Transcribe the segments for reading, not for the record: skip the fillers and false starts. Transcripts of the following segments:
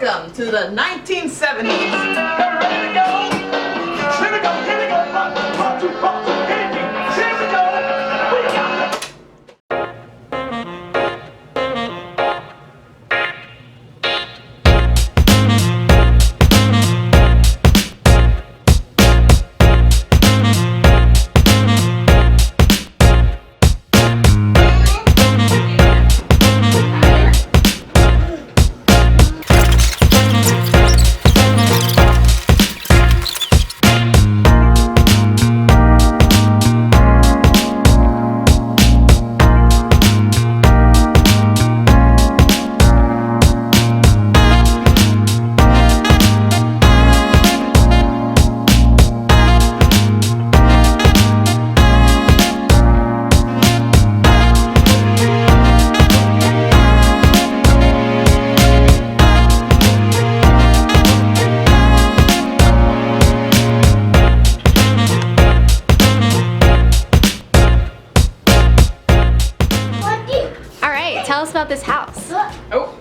Welcome to the 1970s. Ready to go? Here we go, here we go. One, two, here we go. We got it. Tell us about this house. Oh.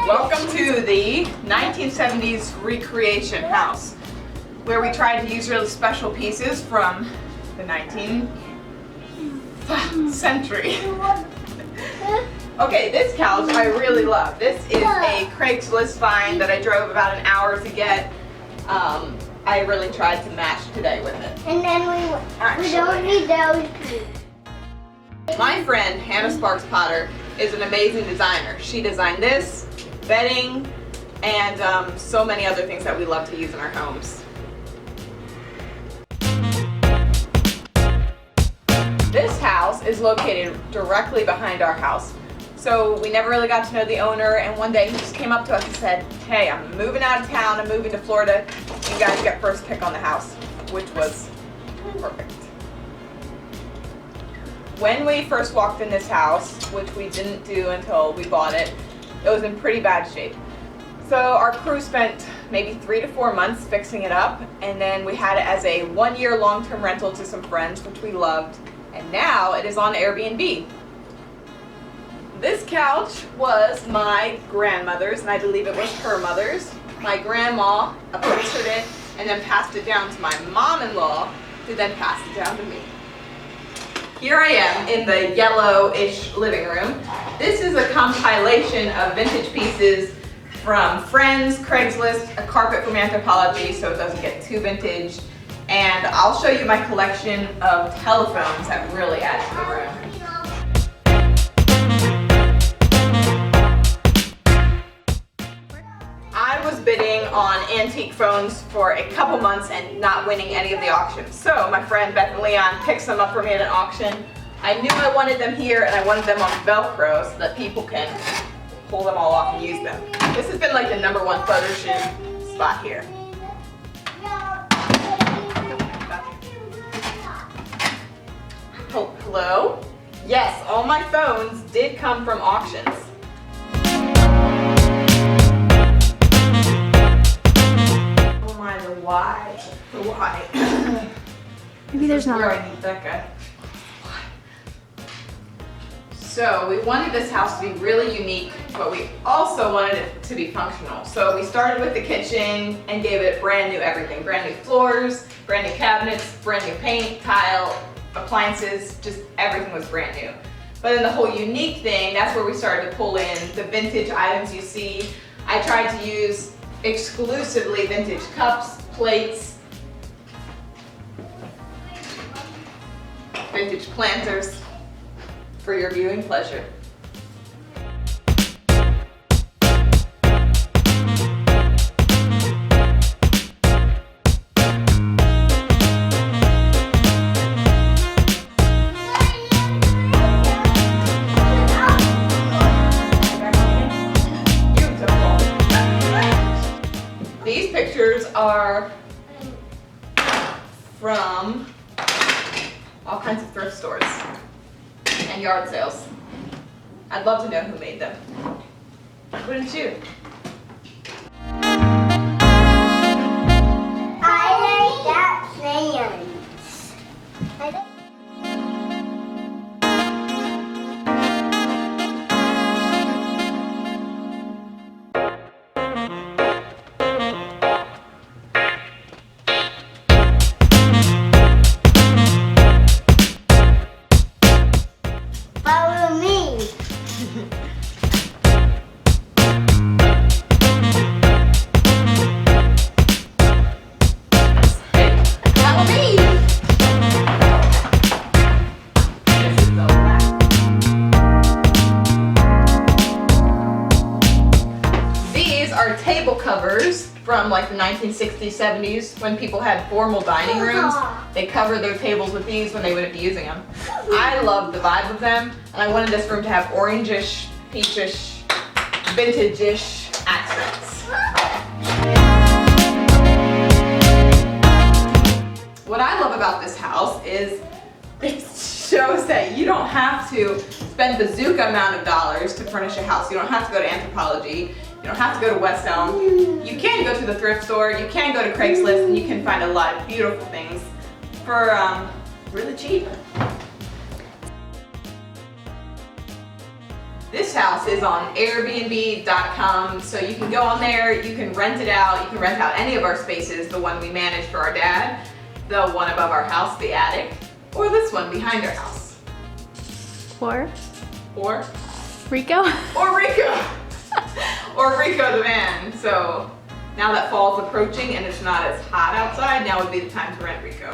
Welcome to the 1970s recreation house, where we tried to use really special pieces from the 19th century. Okay, this couch I really love. This is a Craigslist find that I drove about an hour to get. I really tried to match today with it. And then we don't need those. My friend Hannah Sparks Potter is an amazing designer. She designed this, bedding, and so many other things that we love to use in our homes. This house is located directly behind our house. So we never really got to know the owner, and one day he just came up to us and said, "Hey, I'm moving out of town, I'm moving to Florida. You guys get first pick on the house," which was perfect. When we first walked in this house, which we didn't do until we bought it, it was in pretty bad shape. So our crew spent maybe 3 to 4 months fixing it up, and then we had it as a 1-year long-term rental to some friends, which we loved, and now it is on Airbnb. This couch was my grandmother's, and I believe it was her mother's. My grandma upholstered it and then passed it down to my mom-in-law, who then passed it down to me. Here I am in the yellowish living room. This is a compilation of vintage pieces from friends, Craigslist, a carpet from Anthropology so it doesn't get too vintage, and I'll show you my collection of telephones that really add to the room. I was bidding on antique phones for a couple months and not winning any of the auctions. So my friend Beth and Leon picked some up for me at an auction. I knew I wanted them here, and I wanted them on Velcro so that people can pull them all off and use them. This has been like the #1 photo shoot spot here. Hello? Yes, all my phones did come from auctions. The why? Maybe there's not. Where I need that guy. So we wanted this house to be really unique, but we also wanted it to be functional. So we started with the kitchen and gave it brand new everything. Brand new floors, brand new cabinets, brand new paint, tile, appliances, just everything was brand new. But then the whole unique thing, that's where we started to pull in the vintage items you see. I tried to use exclusively vintage cups, plates, vintage planters for your viewing pleasure. Beautiful. These pictures are from all kinds of thrift stores and yard sales. I'd love to know who made them. Wouldn't you? I like that fan. are table covers from like the 1960s, 70s when people had formal dining rooms. They covered their tables with these when they wouldn't be using them. I love the vibe of them, and I wanted this room to have orangish, peachish, vintage-ish accents. What I love about this house is it shows that you don't have to spend bazooka amount of dollars to furnish a house. You don't have to go to Anthropologie. You don't have to go to West Elm. You can go to the thrift store. You can go to Craigslist, and you can find a lot of beautiful things for really cheap. This house is on Airbnb.com, so you can go on there, you can rent it out, you can rent out any of our spaces, the one we manage for our dad, the one above our house, the attic, or this one behind our house. Or Or Rico. Rico! Or Rico the van. So now that fall's approaching and it's not as hot outside, now would be the time to rent Rico.